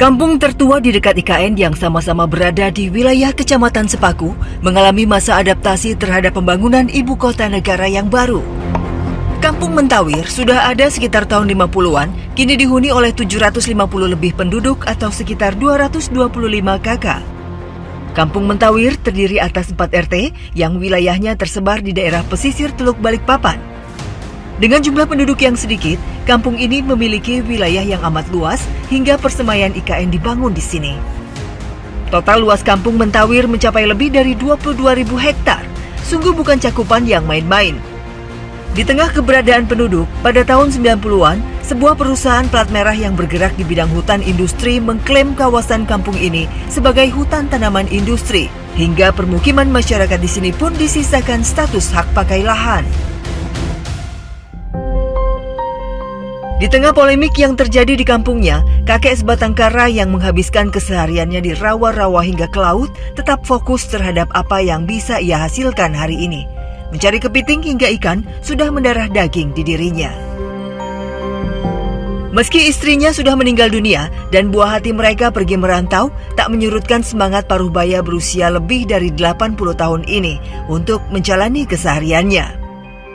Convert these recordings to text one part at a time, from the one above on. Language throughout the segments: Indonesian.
Kampung tertua di dekat IKN yang sama-sama berada di wilayah Kecamatan Sepaku mengalami masa adaptasi terhadap pembangunan ibu kota negara yang baru. Kampung Mentawir sudah ada sekitar tahun 50-an, kini dihuni oleh 750 lebih penduduk atau sekitar 225 KK. Kampung Mentawir terdiri atas 4 RT yang wilayahnya tersebar di daerah pesisir Teluk Balikpapan. Dengan jumlah penduduk yang sedikit, kampung ini memiliki wilayah yang amat luas hingga persemaian IKN dibangun di sini. Total luas kampung Mentawir mencapai lebih dari 22.000 hektar. Sungguh bukan cakupan yang main-main. Di tengah keberadaan penduduk, pada tahun 90-an, sebuah perusahaan plat merah yang bergerak di bidang hutan industri mengklaim kawasan kampung ini sebagai hutan tanaman industri, hingga permukiman masyarakat di sini pun disisakan status hak pakai lahan. Di tengah polemik yang terjadi di kampungnya, kakek sebatang kara yang menghabiskan kesehariannya di rawa-rawa hingga ke laut tetap fokus terhadap apa yang bisa ia hasilkan hari ini. Mencari kepiting hingga ikan sudah mendarah daging di dirinya. Meski istrinya sudah meninggal dunia dan buah hati mereka pergi merantau, tak menyurutkan semangat Paruhbaya berusia lebih dari 80 tahun ini untuk menjalani kesehariannya.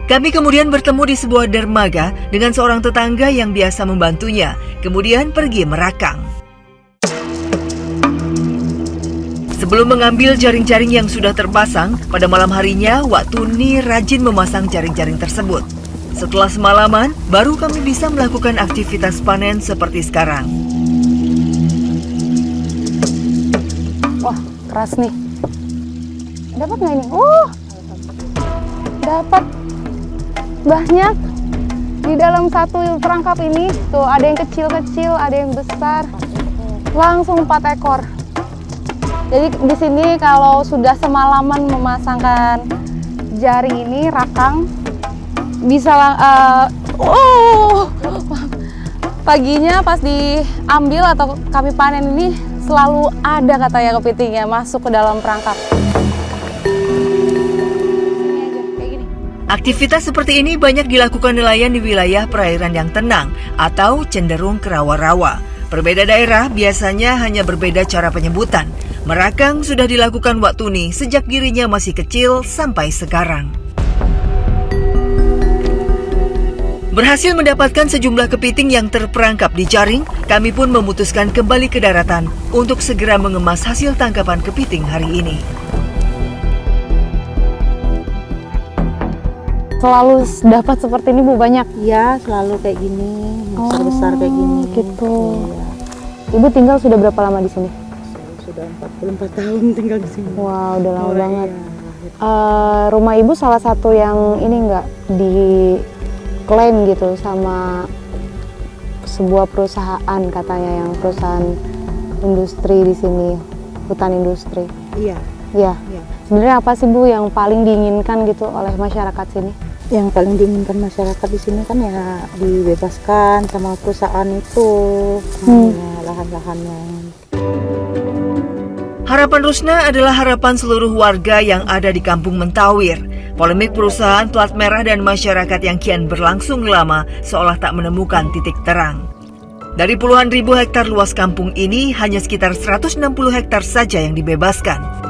Kami kemudian bertemu di sebuah dermaga dengan seorang tetangga yang biasa membantunya, kemudian pergi merakang. Sebelum mengambil jaring-jaring yang sudah terpasang, pada malam harinya Wak Tuni rajin memasang jaring-jaring tersebut. Setelah semalaman, baru kami bisa melakukan aktivitas panen seperti sekarang. Wah, keras nih. Dapat nggak ini? Dapat. Banyak di dalam satu perangkap ini. Tuh, ada yang kecil-kecil, ada yang besar. Langsung 4 ekor. Jadi di sini kalau sudah semalaman memasangkan jaring ini, rakang, bisa paginya pas diambil atau kami panen ini selalu ada katanya kepitingnya masuk ke dalam perangkap. Aktivitas seperti ini banyak dilakukan nelayan di wilayah perairan yang tenang atau cenderung ke rawa-rawa. Berbeda daerah biasanya hanya berbeda cara penyebutan. Merakang sudah dilakukan Wak Tuni sejak dirinya masih kecil sampai sekarang. Berhasil mendapatkan sejumlah kepiting yang terperangkap di jaring, kami pun memutuskan kembali ke daratan untuk segera mengemas hasil tangkapan kepiting hari ini. Selalu dapat seperti ini Bu, banyak? Iya, selalu kayak gini, besar-besar kayak gini. Gitu. Iya. Ibu tinggal sudah berapa lama di sini? Sudah 44 tahun tinggal di sini. Wah, udah lama banget. Iya. Rumah Ibu salah satu yang ini nggak diklaim gitu sama sebuah perusahaan katanya, yang perusahaan industri di sini, hutan industri. Iya. Iya. Iya. Sebenarnya apa sih Bu yang paling diinginkan gitu oleh masyarakat sini? Yang paling diinginkan masyarakat di sini kan ya dibebaskan sama perusahaan itu lahan-lahannya. Harapan Rusna adalah harapan seluruh warga yang ada di Kampung Mentawir. Polemik perusahaan plat merah dan masyarakat yang kian berlangsung lama seolah tak menemukan titik terang. Dari puluhan ribu hektar luas kampung ini, hanya sekitar 160 hektar saja yang dibebaskan.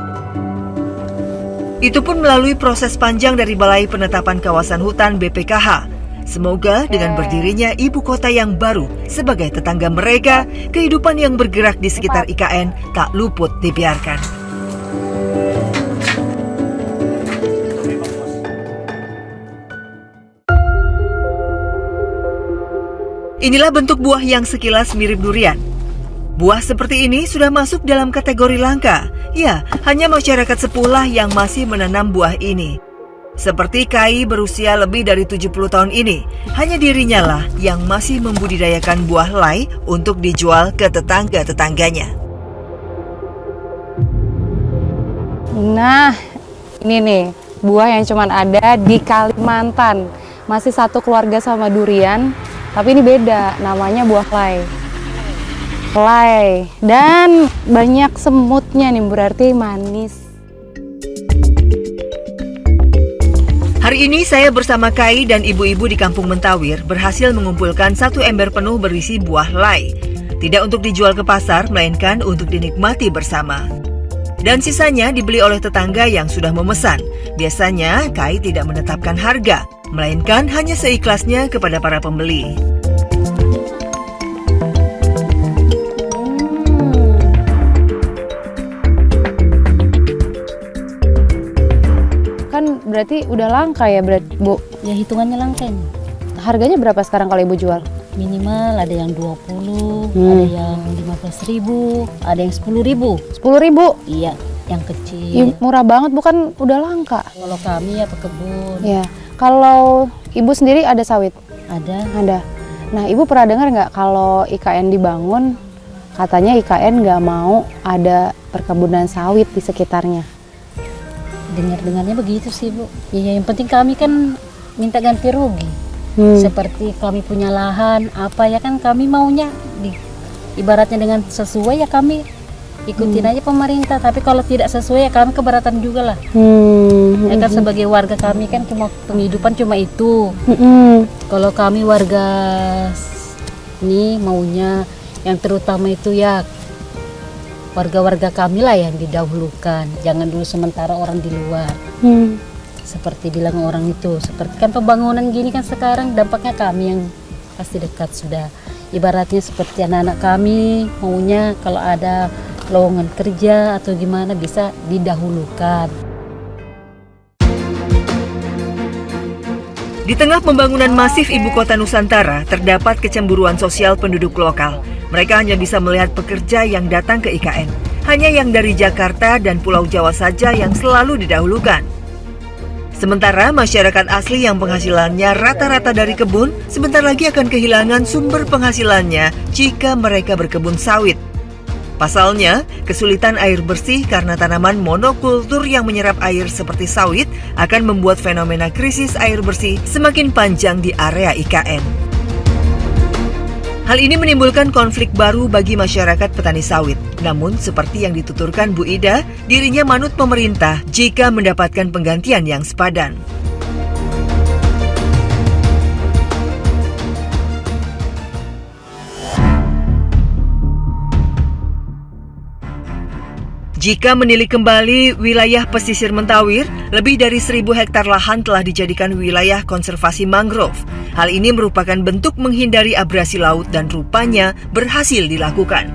Itu pun melalui proses panjang dari Balai Penetapan Kawasan Hutan BPKH. Semoga dengan berdirinya ibu kota yang baru sebagai tetangga mereka, kehidupan yang bergerak di sekitar IKN tak luput dibiarkan. Inilah bentuk buah yang sekilas mirip durian. Buah seperti ini sudah masuk dalam kategori langka. Ya, hanya masyarakat sepuh yang masih menanam buah ini. Seperti Kai berusia lebih dari 70 tahun ini, hanya dirinya lah yang masih membudidayakan buah lai untuk dijual ke tetangga-tetangganya. Nah, ini nih, buah yang cuman ada di Kalimantan. Masih satu keluarga sama durian, tapi ini beda, namanya buah lai. Lai, dan banyak semutnya nih, berarti manis. Hari ini saya bersama Kai dan ibu-ibu di Kampung Mentawir berhasil mengumpulkan 1 ember penuh berisi buah lai. Tidak untuk dijual ke pasar, melainkan untuk dinikmati bersama. Dan sisanya dibeli oleh tetangga yang sudah memesan. Biasanya, Kai tidak menetapkan harga, melainkan hanya seikhlasnya kepada para pembeli. Kan berarti udah langka ya, Bu? Ya hitungannya langka ini. Harganya berapa sekarang kalau Ibu jual? Minimal ada yang 20, ada yang 15.000, ada yang 10.000. 10.000? Iya, yang kecil. Murah banget, bukan udah langka? Kalau kami ya pekebun. Ya. Kalau Ibu sendiri ada sawit? Ada. Ada. Nah, Ibu pernah dengar nggak kalau IKN dibangun, katanya IKN nggak mau ada perkebunan sawit di sekitarnya? Dengar-dengarnya begitu sih, Bu. Ya, yang penting kami kan minta ganti rugi. Seperti kami punya lahan, apa ya kan kami maunya ibaratnya dengan sesuai ya kami ikutin aja pemerintah. Tapi kalau tidak sesuai ya kami keberatan juga lah. Ya kan sebagai warga kami kan cuma penghidupan cuma itu. Kalau kami warga ini maunya yang terutama itu ya warga-warga kami lah yang didahulukan. Jangan dulu sementara orang di luar. Seperti bilang orang itu, seperti kan pembangunan gini kan sekarang dampaknya kami yang pasti dekat sudah. Ibaratnya seperti anak-anak kami maunya kalau ada lowongan kerja atau gimana bisa didahulukan. Di tengah pembangunan masif ibu kota Nusantara, terdapat kecemburuan sosial penduduk lokal. Mereka hanya bisa melihat pekerja yang datang ke IKN. Hanya yang dari Jakarta dan Pulau Jawa saja yang selalu didahulukan. Sementara masyarakat asli yang penghasilannya rata-rata dari kebun, sebentar lagi akan kehilangan sumber penghasilannya jika mereka berkebun sawit. Pasalnya, kesulitan air bersih karena tanaman monokultur yang menyerap air seperti sawit akan membuat fenomena krisis air bersih semakin panjang di area IKN. Hal ini menimbulkan konflik baru bagi masyarakat petani sawit. Namun, seperti yang dituturkan Bu Ida, dirinya manut pemerintah jika mendapatkan penggantian yang sepadan. Jika menilik kembali wilayah pesisir Mentawir, lebih dari 1.000 hektar lahan telah dijadikan wilayah konservasi mangrove. Hal ini merupakan bentuk menghindari abrasi laut dan rupanya berhasil dilakukan.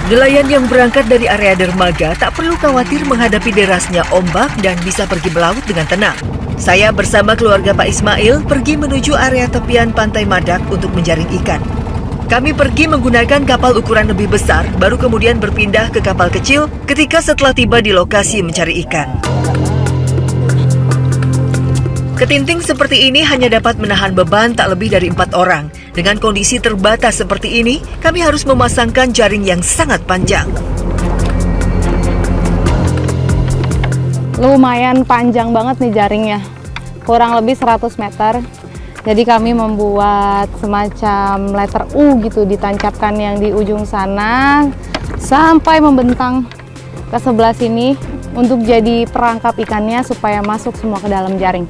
Nelayan yang berangkat dari area dermaga tak perlu khawatir menghadapi derasnya ombak dan bisa pergi melaut dengan tenang. Saya bersama keluarga Pak Ismail pergi menuju area tepian Pantai Madak untuk menjaring ikan. Kami pergi menggunakan kapal ukuran lebih besar, baru kemudian berpindah ke kapal kecil ketika setelah tiba di lokasi mencari ikan. Ketinting seperti ini hanya dapat menahan beban tak lebih dari 4 orang. Dengan kondisi terbatas seperti ini, kami harus memasangkan jaring yang sangat panjang. Lumayan panjang banget nih jaringnya, kurang lebih 100 meter. Jadi kami membuat semacam letter U gitu, ditancapkan yang di ujung sana sampai membentang ke sebelah sini untuk jadi perangkap ikannya supaya masuk semua ke dalam jaring.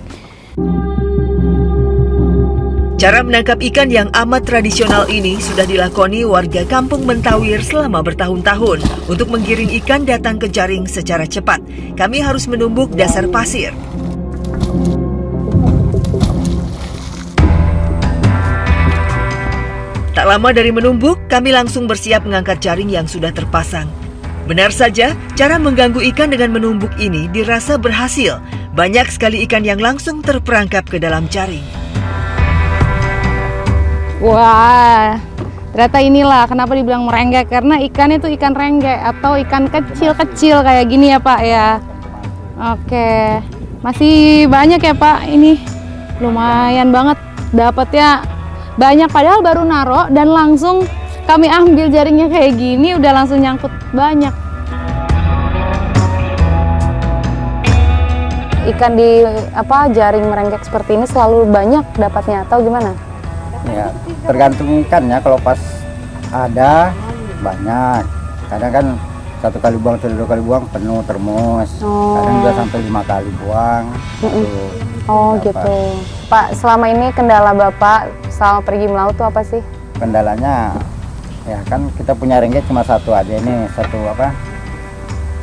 Cara menangkap ikan yang amat tradisional ini sudah dilakoni warga kampung Mentawir selama bertahun-tahun. Untuk menggiring ikan datang ke jaring secara cepat, kami harus menumbuk dasar pasir. Tak lama dari menumbuk, kami langsung bersiap mengangkat jaring yang sudah terpasang. Benar saja, cara mengganggu ikan dengan menumbuk ini dirasa berhasil. Banyak sekali ikan yang langsung terperangkap ke dalam jaring. Wah, ternyata inilah kenapa dibilang merenggek, karena ikan itu ikan renggek atau ikan kecil-kecil kayak gini ya Pak ya. Oke, masih banyak ya Pak, ini lumayan banget dapatnya. Banyak, padahal baru naro dan langsung kami ambil jaringnya kayak gini udah langsung nyangkut banyak. Ikan di jaring merenggek seperti ini selalu banyak dapatnya atau gimana? Ya, tergantung ikannya. Kalau pas ada banyak. Kadang kan 1 kali buang atau 2 kali buang penuh termos. Kadang juga sampai 5 kali buang. Oh gitu. Pak, selama ini kendala Bapak selama pergi melaut tuh apa sih? Kendalanya ya kan kita punya rengge cuma satu aja nih,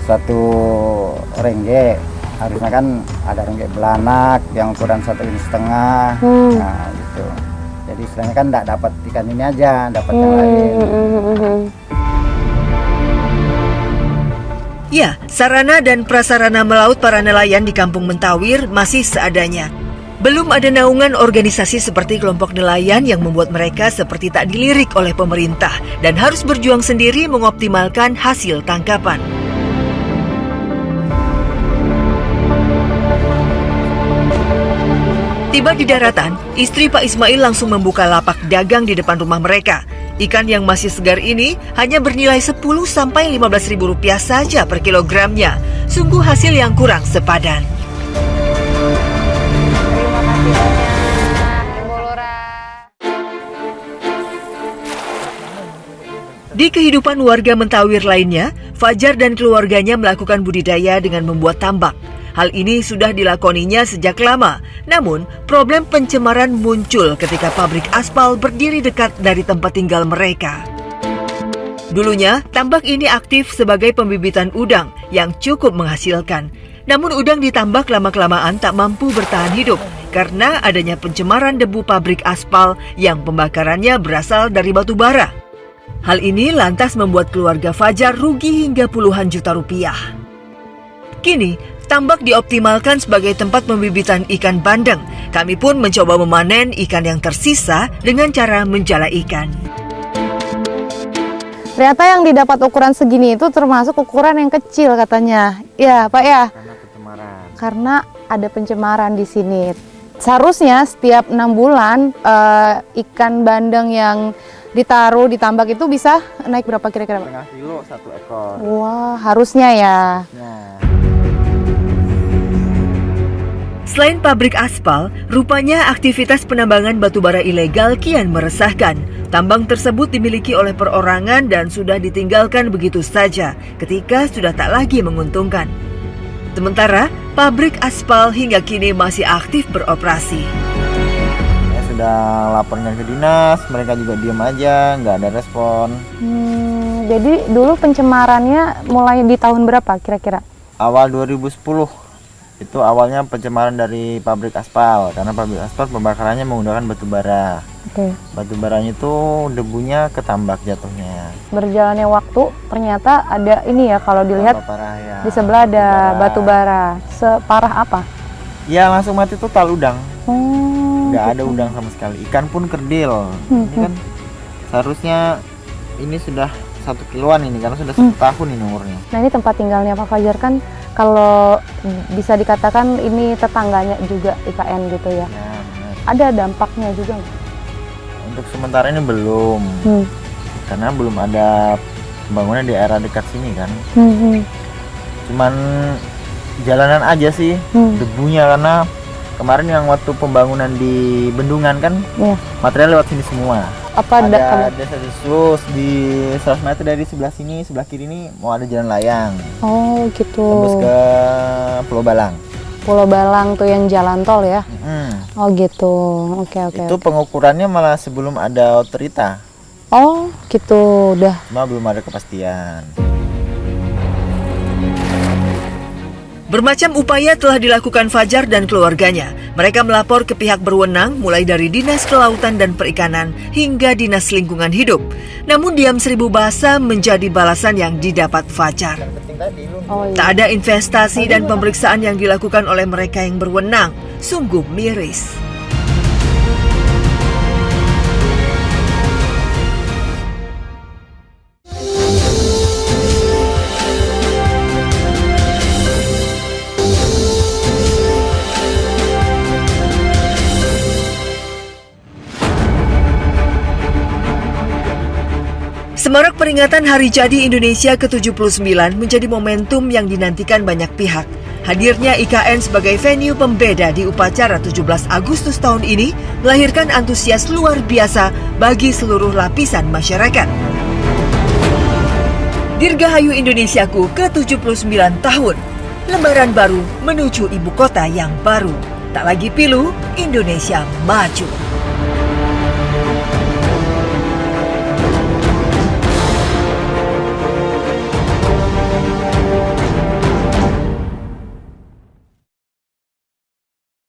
satu rengge. Harusnya kan ada rengge belanak yang ukuran 1,5 inch. Nah gitu. Jadi istilahnya kan nggak dapat ikan ini aja, dapat yang lain. Ya, sarana dan prasarana melaut para nelayan di Kampung Mentawir masih seadanya. Belum ada naungan organisasi seperti kelompok nelayan yang membuat mereka seperti tak dilirik oleh pemerintah dan harus berjuang sendiri mengoptimalkan hasil tangkapan. Tiba di daratan, istri Pak Ismail langsung membuka lapak dagang di depan rumah mereka. Ikan yang masih segar ini hanya bernilai 10-15 ribu rupiah saja per kilogramnya. Sungguh hasil yang kurang sepadan. Terima kasih banyak, Ibu Lura. Di kehidupan warga Mentawir lainnya, Fajar dan keluarganya melakukan budidaya dengan membuat tambak. Hal ini sudah dilakoninya sejak lama, namun problem pencemaran muncul ketika pabrik aspal berdiri dekat dari tempat tinggal mereka. Dulunya, tambak ini aktif sebagai pembibitan udang yang cukup menghasilkan. Namun udang ditambak lama-kelamaan tak mampu bertahan hidup karena adanya pencemaran debu pabrik aspal yang pembakarannya berasal dari batu bara. Hal ini lantas membuat keluarga Fajar rugi hingga puluhan juta rupiah. Kini, tambak dioptimalkan sebagai tempat pembibitan ikan bandeng. Kami pun mencoba memanen ikan yang tersisa dengan cara menjala ikan. Ternyata yang didapat ukuran segini itu termasuk ukuran yang kecil katanya. Ya, Pak ya? Karena pencemaran. Karena ada pencemaran di sini. Seharusnya setiap 6 bulan ikan bandeng yang ditaruh di tambak itu bisa naik berapa kira-kira, Pak? Setengah kilo 1 ekor. Wah, harusnya ya. Selain pabrik aspal, rupanya aktivitas penambangan batubara ilegal kian meresahkan. Tambang tersebut dimiliki oleh perorangan dan sudah ditinggalkan begitu saja ketika sudah tak lagi menguntungkan. Sementara, pabrik aspal hingga kini masih aktif beroperasi. Ya, sudah laporkan ke dinas, mereka juga diam aja, nggak ada respon. Jadi dulu pencemarannya mulai di tahun berapa kira-kira? Awal 2010. Itu awalnya pencemaran dari pabrik aspal, karena pabrik aspal pembakarannya menggunakan batu bara. Oke. Batu baranya itu debunya ke tambak jatuhnya. Berjalannya waktu ternyata ada ini ya, kalau dilihat Tambah parah ya. di sebelah ada batu bara. Separah apa? Ya langsung mati total udang. Nggak ada gitu. udang sama sekali. Ikan pun kerdil. Ini kan seharusnya ini sudah 1 kiloan ini karena sudah 1 tahun ini umurnya. Nah, ini tempat tinggalnya Pak Fajar kan kalau bisa dikatakan ini tetangganya juga IKN gitu ya. Ya, benar. Ada dampaknya juga nggak? Untuk sementara ini belum. Karena belum ada pembangunan di area dekat sini kan. Cuman jalanan aja sih debunya, karena kemarin yang waktu pembangunan di bendungan kan material lewat sini semua. Apa Ada desa desus di 100 meter dari sebelah sini, sebelah kiri ini mau ada jalan layang Oh gitu. tembus ke Pulau Balang. Pulau Balang tuh yang jalan tol ya. Oh gitu. Oke. Itu pengukurannya malah sebelum ada otorita. Oh gitu, udah. Cuma belum ada kepastian. Bermacam upaya telah dilakukan Fajar dan keluarganya. Mereka melapor ke pihak berwenang mulai dari Dinas Kelautan dan Perikanan hingga Dinas Lingkungan Hidup. Namun diam seribu bahasa menjadi balasan yang didapat Fajar. Oh, iya. Tak ada investasi dan pemeriksaan yang dilakukan oleh mereka yang berwenang. Sungguh miris. Semarak peringatan Hari Jadi Indonesia ke-79 menjadi momentum yang dinantikan banyak pihak. Hadirnya IKN sebagai venue pembeda di upacara 17 Agustus tahun ini melahirkan antusias luar biasa bagi seluruh lapisan masyarakat. Dirgahayu Indonesiaku ke-79 tahun. Lembaran baru menuju ibu kota yang baru. Tak lagi pilu, Indonesia maju.